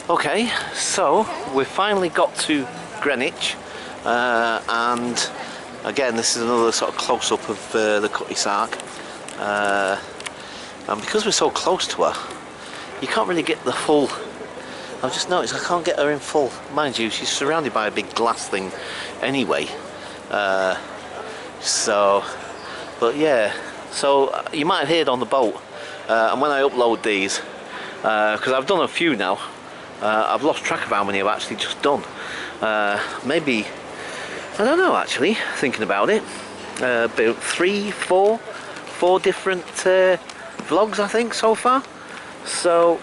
Okay, so we've finally got to Greenwich, and again this is another sort of close-up of the Cutty Sark, and because we're so close to her, you can't really get the full. I've just noticed I can't get her in full. Mind you, she's surrounded by a big glass thing anyway, but yeah, so you might have heard on the boat, and when I upload these, because I've done a few now, I've lost track of how many I've actually just done. Maybe, I don't know actually, thinking about it, about four different vlogs I think so far. So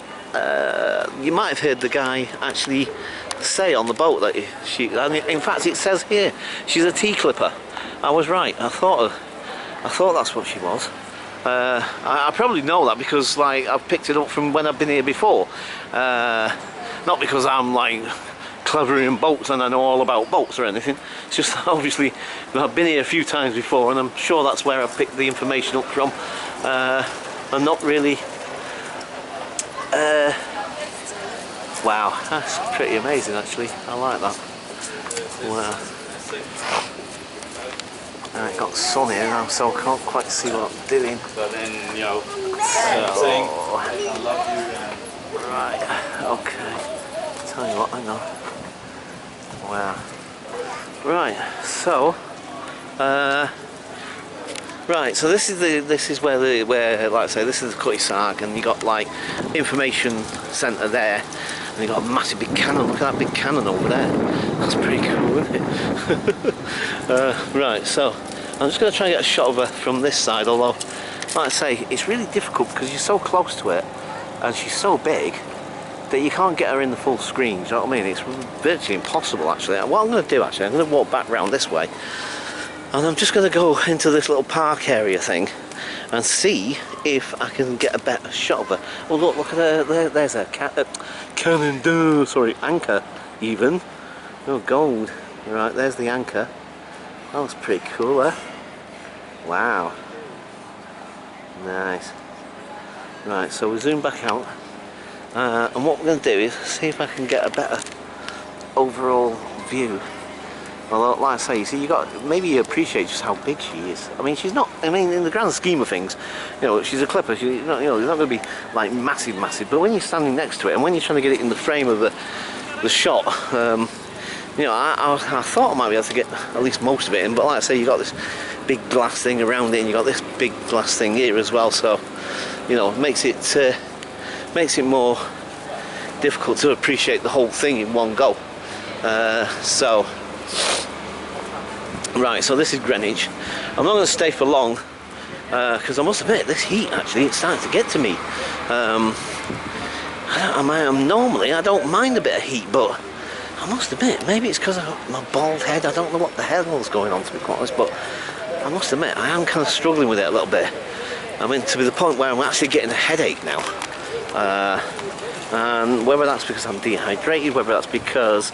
you might have heard the guy actually say on the boat that in fact it says here she's a tea clipper. I was right. I thought that's what she was. I probably know that because like I've picked it up from when I've been here before. Not because I'm like clever in boats and I know all about boats or anything. It's just that obviously I've been here a few times before and I'm sure that's where I picked the information up from. And not really. Wow, that's pretty amazing actually. I like that. Wow. And it got sunny now, so I can't quite see what I'm doing. But then, you know, saying I love you. Right, okay. Tell you what, hang on. Wow. Right, so right, so this is where like I say, this is the Cutty Sark, and you got like information centre there, and you got a massive big cannon. Look at that big cannon over there. That's pretty cool, isn't it? Right, so I'm just going to try and get a shot of her from this side, although like I say, it's really difficult because you're so close to it and she's so big that you can't get her in the full screen. Do you know what I mean? It's virtually impossible actually. What I'm going to do actually, I'm going to walk back round this way and I'm just going to go into this little park area thing and see if I can get a better shot of her. Oh look at her, there's a cannon, sorry, anchor even. Oh, gold. Right, there's the anchor. That looks pretty cool, eh? Wow. Nice. Right, so we zoom back out. And what we're going to do is see if I can get a better overall view. Although, like I say, you see, maybe you appreciate just how big she is. I mean, she's not, I mean, in the grand scheme of things, you know, she's a clipper, she's not, you know, she's not going to be like massive, but when you're standing next to it and when you're trying to get it in the frame of the shot, you know, I thought I might be able to get at least most of it in, but like I say, you got this big glass thing around it, and you got this big glass thing here as well. So, you know, makes it more difficult to appreciate the whole thing in one go. Right, so this is Greenwich. I'm not going to stay for long because I must admit, this heat actually, it's starting to get to me. Normally I don't mind a bit of heat, but I must admit, maybe it's because of my bald head. I don't know what the hell is going on, to be quite honest, but I must admit I am kind of struggling with it a little bit. I mean, to the point where I'm actually getting a headache now. And whether that's because I'm dehydrated, whether that's because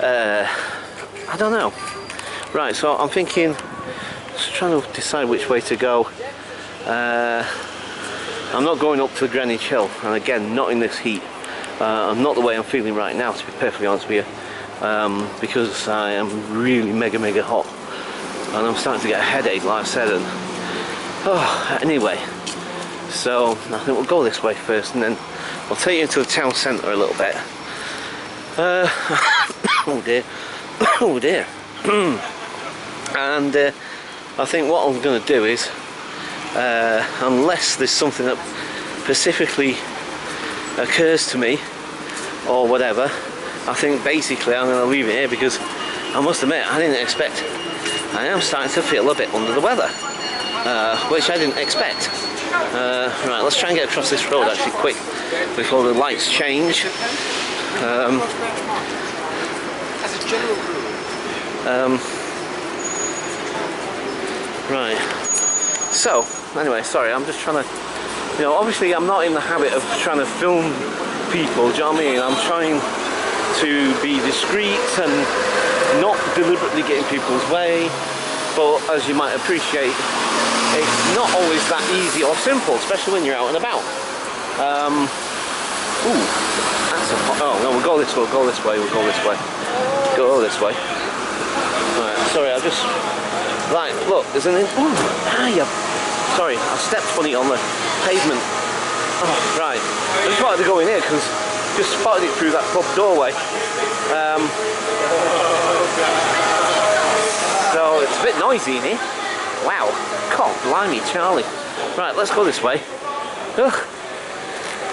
I don't know. Right, so I'm thinking, just trying to decide which way to go. I'm not going up to Greenwich Hill, and again, not in this heat. I'm not the way I'm feeling right now, to be perfectly honest with you, because I am really mega hot and I'm starting to get a headache, like I said. And anyway, so I think we'll go this way first, and then I'll take you into the town centre a little bit. Oh dear, oh dear. And I think what I'm going to do is, unless there's something that specifically occurs to me or whatever, I think basically I'm going to leave it here, because I must admit I didn't expect. I am starting to feel a bit under the weather, which I didn't expect. Right, let's try and get across this road actually quick before the lights change. Right, so anyway, sorry, I'm just trying to, you know, obviously I'm not in the habit of trying to film people, do you know what I mean? I'm trying to be discreet and not deliberately get in people's way, but as you might appreciate, it's not always that easy or simple, especially when you're out and about. Ooh, that's a... Oh, no, we'll go this way, we'll go this way, we'll go this way. Go this way. Right, sorry, I just... Right, look, there's an... Ooh, yeah. Sorry, I stepped funny on the pavement. Oh, right. I just wanted to go in here because just spotted it through that pub doorway. So it's a bit noisy in here. Wow. God, blimey, Charlie. Right, let's go this way. Ugh.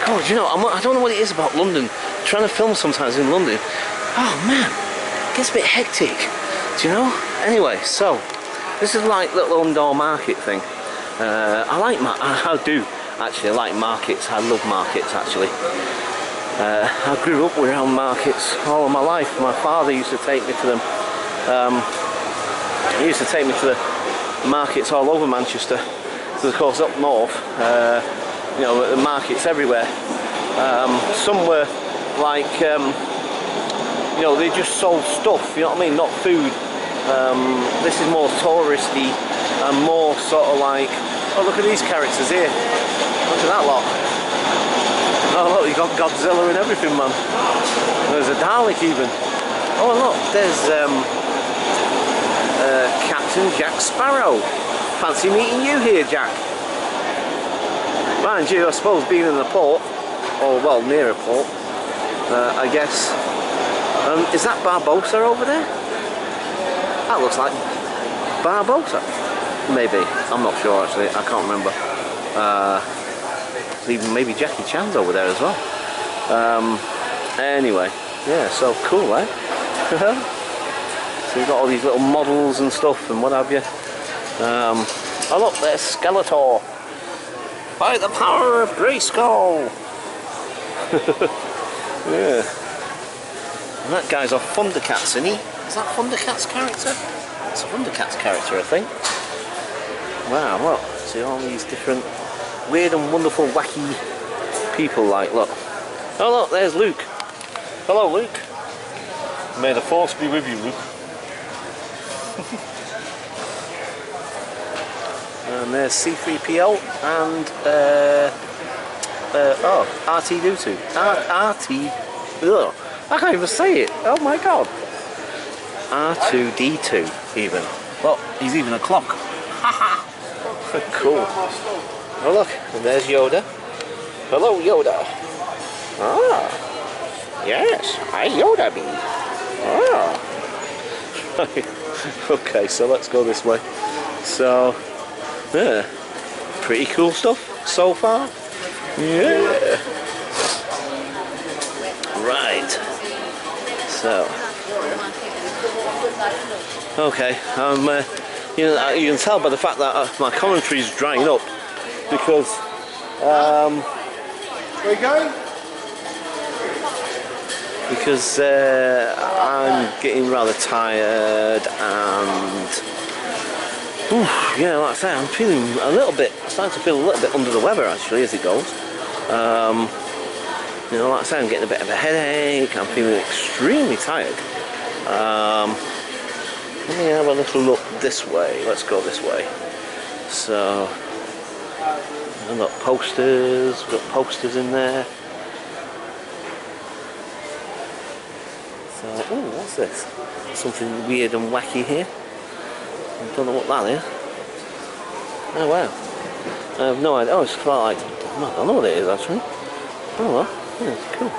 God, you know, I don't know what it is about London. Trying to film sometimes in London. Oh man, it gets a bit hectic. Do you know? Anyway, so this is like little indoor market thing. I do actually like markets. I love markets actually. I grew up around markets all of my life. My father used to take me to them. He used to take me to the markets all over Manchester. So of course up north, you know, the markets everywhere. Some were like, you know, they just sold stuff. You know what I mean? Not food. This is more touristy and more sort of like, oh look at these characters here. Look at that lot. Oh look, you got Godzilla and everything, man. There's a Dalek even. Oh look, there's Captain Jack Sparrow. Fancy meeting you here, Jack. Mind you, I suppose being in the port, or well, near a port, I guess. Is that Barbosa over there? That looks like Barbosa. Maybe. I'm not sure actually. I can't remember. Even maybe Jackie Chan's over there as well. Anyway, yeah, so cool, eh? So you've got all these little models and stuff and what have you. Oh look, there's Skeletor. By the power of Grayskull. Yeah. And that guy's off Thundercats, isn't he? Is that Thundercats character? It's a Thundercats character, I think. Wow, look. See all these different weird and wonderful, wacky people, like, look. Oh look, there's Luke. Hello, Luke. May the force be with you, Luke. And there's C-3PO and oh, R2-D2. I can't even say it. Oh my god. R2-D2 even. Well, he's even a clock. Cool. Oh look, and there's Yoda. Hello, Yoda. Ah, yes, I Yoda me. Ah. Okay, so let's go this way. So, yeah, pretty cool stuff so far. Yeah. Right. So, okay, you know, you can tell by the fact that my commentary is drying up because Where you going? Because I'm getting rather tired and yeah, like I say, I'm feeling a little bit, starting to feel a little bit under the weather actually as it goes. You know, like I say, I'm getting a bit of a headache, I'm feeling extremely tired. Let me have a little look this way, let's go this way. So, I've got posters, we've got posters in there. So, ooh, what's this? Something weird and wacky here. I don't know what that is. Oh wow. I have no idea. Oh, it's quite like, I don't know what it is actually. Oh well, yeah, it's cool.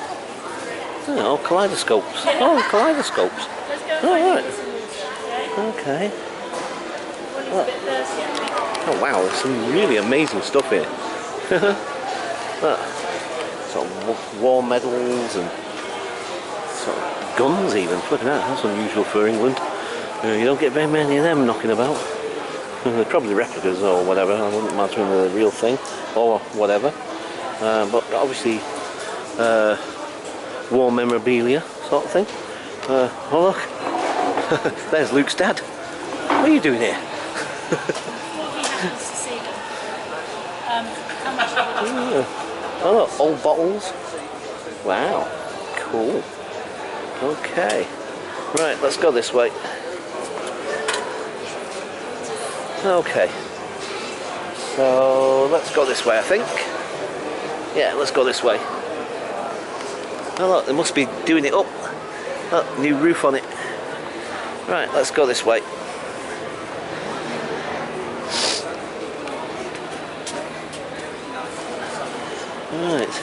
Oh, kaleidoscopes. Oh, kaleidoscopes. Oh, right. Okay. Oh wow, there's some really amazing stuff here. Sort of war medals and sort of guns even. Look at that, that's unusual for England. You don't get very many of them knocking about. They're probably replicas or whatever, I wouldn't imagine they're the real thing or whatever. But obviously war memorabilia sort of thing. Oh look, there's Luke's dad. What are you doing here? Oh look, old bottles. Wow, cool. Okay, right, let's go this way. Okay, so let's go this way, I think. Yeah, let's go this way. Oh look, they must be doing it up. Look, new roof on it. Right, let's go this way. Right.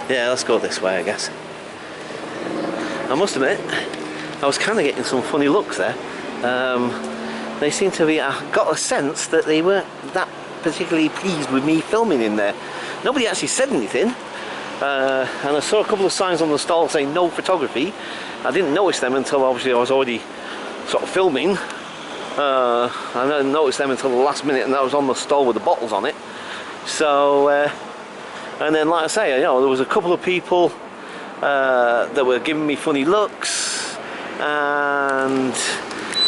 Yeah, let's go this way, I guess. I must admit, I was kind of getting some funny looks there. They seem to be, I got a sense that they weren't that particularly pleased with me filming in there. Nobody actually said anything. And I saw a couple of signs on the stall saying no photography. I didn't notice them until obviously I was already sort of filming. I didn't notice them until the last minute, and that was on the stall with the bottles on it. So, and then like I say, you know, there was a couple of people that were giving me funny looks, and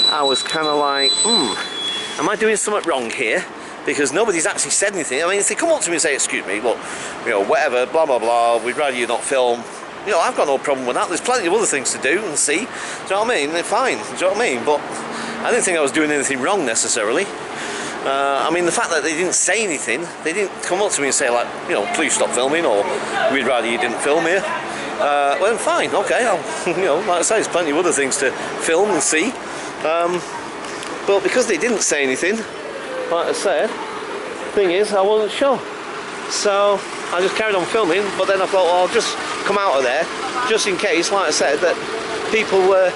I was kind of like, am I doing something wrong here? Because nobody's actually said anything. I mean, if they come up to me and say, excuse me, look, you know, whatever, blah blah blah, we'd rather you not film, you know, I've got no problem with that. There's plenty of other things to do and see. Do you know what I mean? They're fine. Do you know what I mean? But I didn't think I was doing anything wrong necessarily. I mean, the fact that they didn't say anything, they didn't come up to me and say like, you know, please stop filming, or we'd rather you didn't film here. Well, then fine, okay. You know, like I say, there's plenty of other things to film and see. But because they didn't say anything, like I said, thing is, I wasn't sure. So I just carried on filming, but then I thought, well, I'll just come out of there, just in case, like I said, that people were,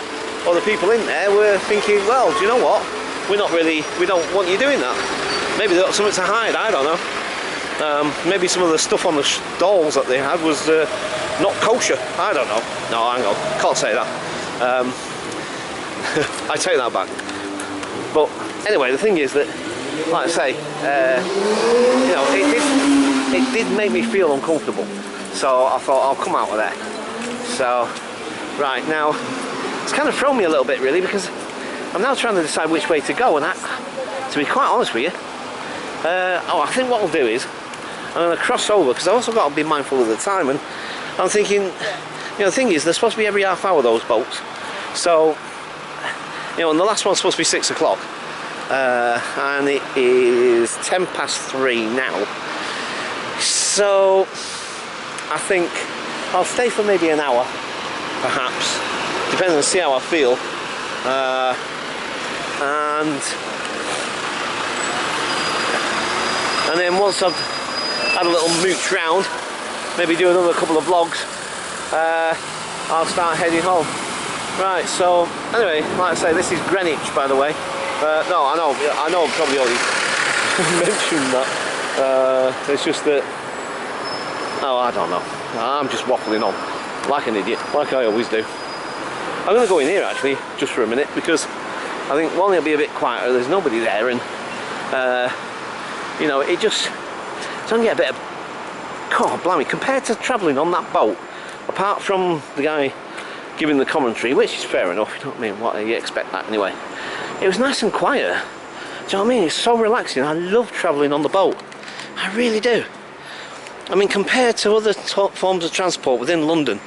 or the people in there were thinking, well, do you know what? We don't want you doing that. Maybe they got something to hide, I don't know. Maybe some of the stuff on the stalls that they had was not kosher, I don't know. No, hang on, can't say that. I take that back. But anyway, the thing is that, like I say, you know, it did make me feel uncomfortable. So I thought I'll come out of there. So, right now, it's kind of thrown me a little bit really, because I'm now trying to decide which way to go, and to be quite honest with you, I think what I'll do is I'm going to cross over, because I've also got to be mindful of the time, and I'm thinking, you know, the thing is, they're supposed to be every half hour, those boats. So, you know, and the last one's supposed to be 6 o'clock. And it is 3:10 now, so I think I'll stay for maybe an hour, perhaps, depending on see how I feel, and then once I've had a little mooch round, maybe do another couple of vlogs, I'll start heading home. Right, so anyway, like I say, this is Greenwich, by the way. No, I know I've probably already mentioned that. It's just that, oh, I don't know. I'm just waffling on like an idiot, like I always do. I'm going to go in here actually, just for a minute, because I think one, it'll be a bit quieter, there's nobody there, and you know, it's only a bit of, God blimey, compared to travelling on that boat, apart from the guy giving the commentary, which is fair enough, you know what I mean, what do you expect that anyway. It was nice and quiet. Do you know what I mean? It's so relaxing. I love travelling on the boat. I really do. I mean, compared to other forms of transport within London,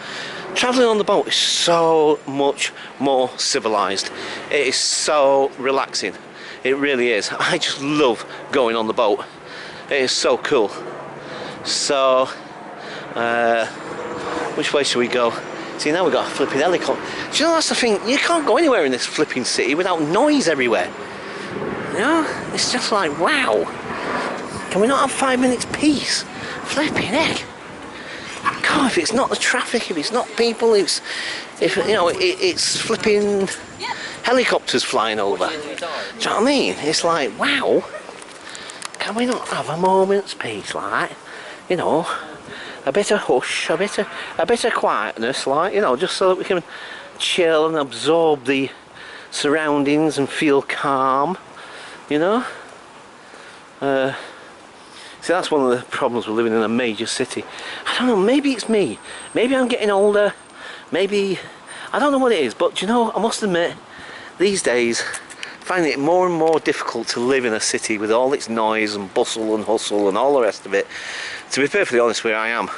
travelling on the boat is so much more civilised. It is so relaxing. It really is. I just love going on the boat. It is so cool. So, which way should we go? See, now we've got a flipping helicopter. Do you know, that's the thing, you can't go anywhere in this flipping city without noise everywhere. You know, it's just like, wow. Can we not have 5 minutes peace? Flipping heck. God, if it's not the traffic, if it's not people, it's flipping helicopters flying over. Do you know what I mean? It's like, wow. Can we not have a moment's peace, like, you know? A bit of hush, a bit of quietness, like, you know, just so that we can chill and absorb the surroundings and feel calm, you know. See, that's one of the problems with living in a major city. I don't know, maybe it's me, maybe I'm getting older, maybe, I don't know what it is, but you know, I must admit, these days, finding it more and more difficult to live in a city with all its noise and bustle and hustle and all the rest of it. To be perfectly honest with you, I am.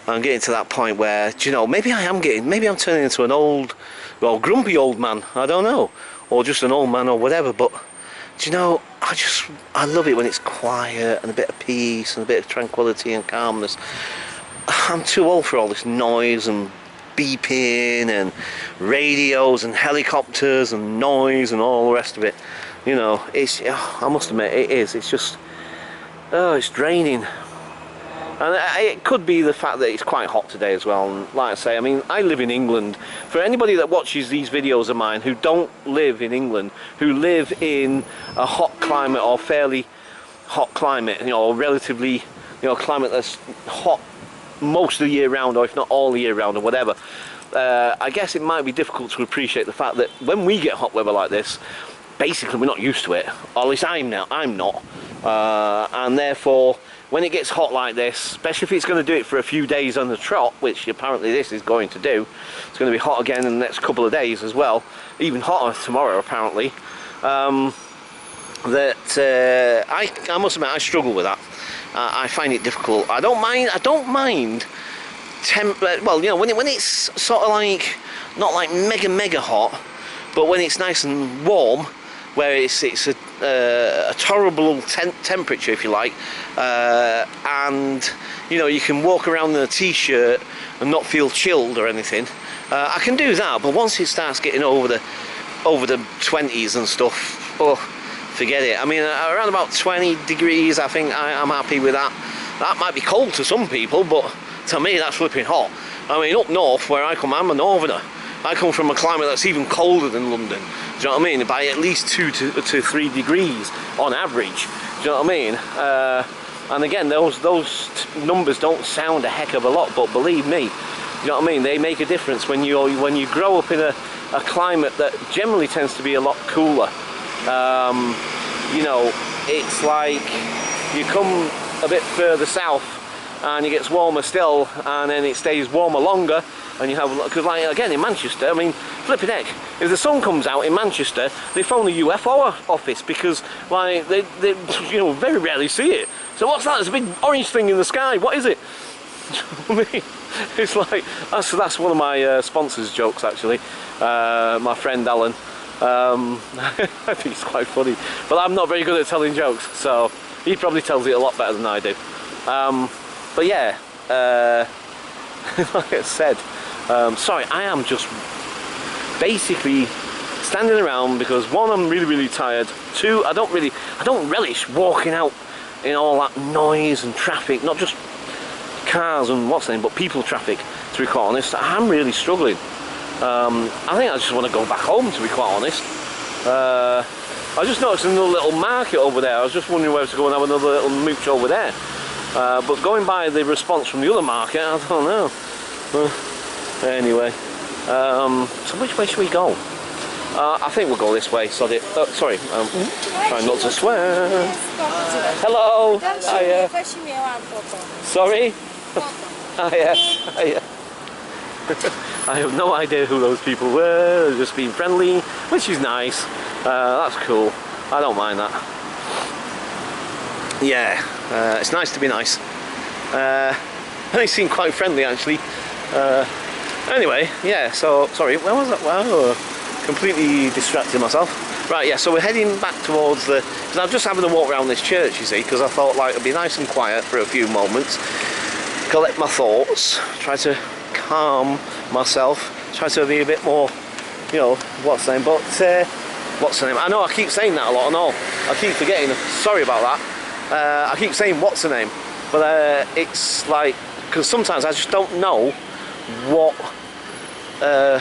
I'm getting to that point where, do you know, maybe I'm turning into an old, well, grumpy old man, I don't know, or just an old man or whatever, but, do you know, I love it when it's quiet and a bit of peace and a bit of tranquility and calmness. I'm too old for all this noise and beeping and radios and helicopters and noise and all the rest of it. You know, it's, I must admit, it is. It's just, oh, it's draining. And it could be the fact that it's quite hot today as well. And like I say, I mean, I live in England. For anybody that watches these videos of mine who don't live in England, who live in a hot climate or fairly hot climate, you know, or relatively, you know, climate that's hot most of the year round, or if not all the year round, or whatever, I guess it might be difficult to appreciate the fact that when we get hot weather like this, basically we're not used to it, or at least I'm not, and therefore when it gets hot like this, especially if it's going to do it for a few days on the trot, which apparently this is going to do, it's going to be hot again in the next couple of days as well, even hotter tomorrow apparently, I must admit I struggle with that. I find it difficult. I don't mind well, you know, when it's sort of like, not like mega hot, but when it's nice and warm, where it's a tolerable temperature, if you like, and you know, you can walk around in a t-shirt and not feel chilled or anything. I can do that, but once it starts getting over the 20s and stuff, oh, forget it. I mean, around about 20 degrees, I think I'm happy with that. That might be cold to some people, but to me that's flipping hot. I mean, up north where I come, I'm a northerner. I come from a climate that's even colder than London. Do you know what I mean? By at least 2 to 3 degrees on average. Do you know what I mean? And again, those numbers don't sound a heck of a lot, but believe me, you know what I mean? They make a difference when you grow up in a climate that generally tends to be a lot cooler. You know, it's like you come a bit further south and it gets warmer still, and then it stays warmer longer, and you have, because like again in Manchester, I mean, flipping heck, if the sun comes out in Manchester, they phone the UFO office, because like they you know, very rarely see it. So what's that? There's a big orange thing in the sky. What is it? I mean, it's like that's one of my sponsors' jokes actually. My friend Alan. I think it's quite funny, but I'm not very good at telling jokes, so he probably tells it a lot better than I do. But yeah, like I said, sorry, I am just basically standing around because one, I'm really tired. Two, I don't relish walking out in all that noise and traffic, not just cars and what's name, but people traffic, to be quite honest. I'm really struggling. I think I just want to go back home, to be quite honest. I just noticed another little market over there. I was just wondering whether to go and have another little mooch over there. But going by the response from the other market, I don't know. Anyway, so which way should we go? I think we'll go this way. Sorry, trying not to swear. Hello. Hiya. Sorry. Hiya. I have no idea who those people were. They're just being friendly, which is nice. That's cool. I don't mind that. Yeah, it's nice to be nice. They seem quite friendly actually. Anyway, yeah, so sorry, where was that? Wow, completely distracted myself. Right, yeah, so we're heading back towards the, because I'm just having a walk around this church, you see, because I thought like it'd be nice and quiet for a few moments, collect my thoughts, try to calm myself, try to be a bit more, you know, what's the name, but what's the name? I know I keep saying that a lot and all, I keep forgetting, sorry about that. I keep saying what's the name, but it's like, because sometimes I just don't know what,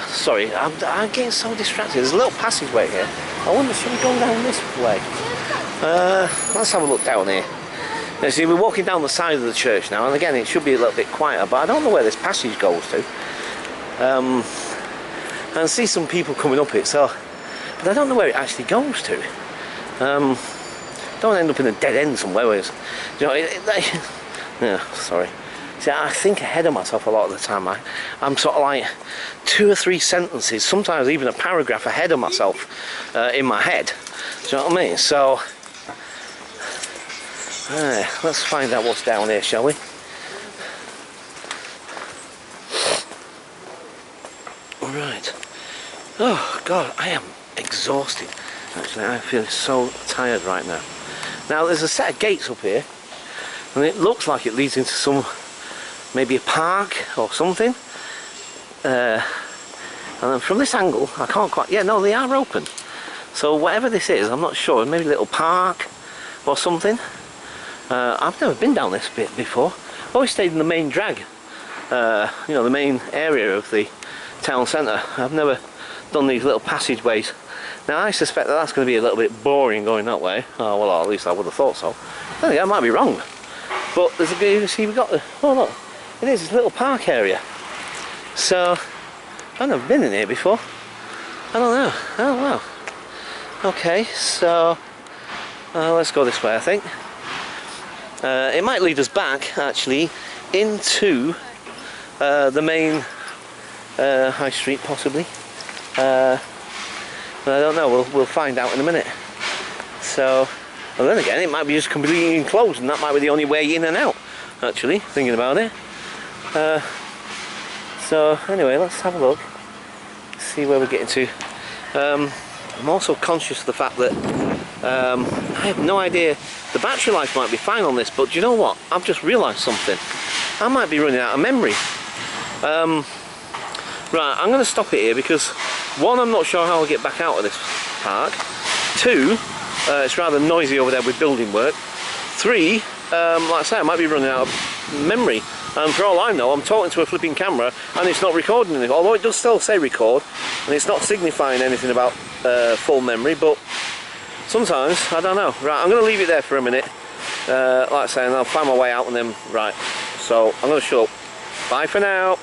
sorry, I'm getting so distracted. There's a little passageway here. I wonder, should we go down this way? Let's have a look down here. Now, see, we're walking down the side of the church now, and again, it should be a little bit quieter, but I don't know where this passage goes to. And I see some people coming up it, so, but I don't know where it actually goes to. Don't end up in a dead end somewhere, where it's, you know, yeah, sorry. See, I think ahead of myself a lot of the time. I'm sort of like 2 or 3 sentences, sometimes even a paragraph ahead of myself in my head. Do you know what I mean? So, let's find out what's down here, shall we? Right. Oh, God, I am exhausted. Actually, I feel so tired right now. Now, there's a set of gates up here, and it looks like it leads into some maybe a park or something. And then from this angle, I can't quite, yeah, no, they are open. So whatever this is, I'm not sure, maybe a little park or something. I've never been down this bit before. I've always stayed in the main drag, you know, the main area of the town centre. I've never done these little passageways. Now I suspect that that's going to be a little bit boring going that way. Oh, well, at least I would have thought so. I think I might be wrong. But there's a, you see, we've got the, oh look, it is this little park area. So, I've never been in here before. I don't know. Oh wow. Okay, so let's go this way, I think. It might lead us back, actually, into the main high street, possibly. But I don't know. We'll find out in a minute. So, well, then again, it might be just completely enclosed, and that might be the only way in and out. Actually, thinking about it. So anyway, let's have a look. See where we're getting to. I'm also conscious of the fact that I have no idea. The battery life might be fine on this, but do you know what? I've just realised something. I might be running out of memory. Right, I'm going to stop it here because one, I'm not sure how I'll get back out of this park. Two, it's rather noisy over there with building work. Three, like I say, I might be running out of memory. And for all I know, I'm talking to a flipping camera and it's not recording anything. Although it does still say record, and it's not signifying anything about full memory, but sometimes, I don't know. Right, I'm going to leave it there for a minute. Like I say, and I'll find my way out and then, right. So, I'm going to shut up. Bye for now.